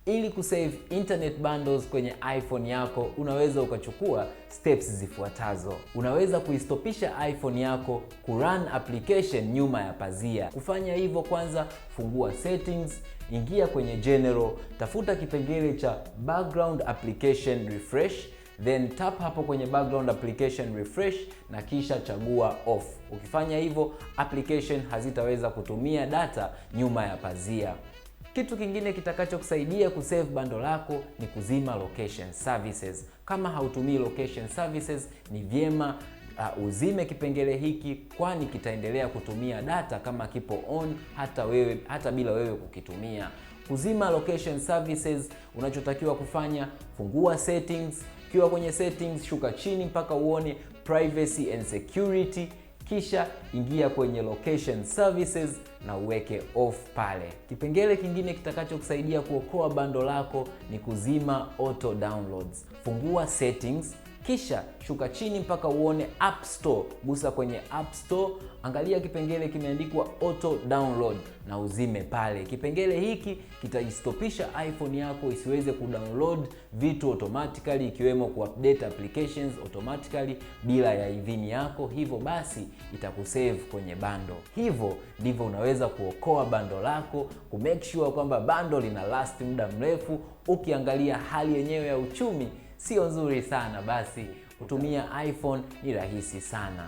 Ili kusave internet bundles kwenye iPhone yako, unaweza ukachukua steps zifuatazo. Unaweza kuistopisha iPhone yako kurun application nyuma ya pazia. Kufanya hivyo, kwanza fungua settings, ingia kwenye general, tafuta kipengele cha background application refresh, then tap hapo kwenye background application refresh na kisha chagua off. Ukifanya hivyo, application hazitaweza kutumia data nyuma ya pazia. Kitu kingine kitakachokusaidia kusave bando lako ni kuzima location services. Kama hautumii location services, ni vyema uzime kipengele hiki, kwani kitaendelea kutumia data kama kipo on hata bila wewe kukitumia. Kuzima location services, unachotakiwa kufanya, fungua settings. Ukiwa kwenye settings, shuka chini mpaka uone privacy and security, kisha ingia kwenye location services na uweke off pale. Kipengele kingine kitakachokusaidia kuokoa bando lako ni kuzima auto downloads. Fungua settings, kisha shuka chini mpaka uone App Store. Gusa kwenye App Store, angalia kipengele kimeandikwa auto download na uzime pale. Kipengele hiki kitaistopisha iPhone yako isiweze kudownload vitu automatically, ikiwemo kuupdate applications automatically bila ya idhini yako. Hivyo basi itakusave kwenye bando. Hivyo ndivyo unaweza kuokoa bando lako, kumake sure kwamba bando lina last muda mrefu. Ukiangalia hali yenyewe ya uchumi sio nzuri sana, basi kutumia iPhone ni rahisi sana.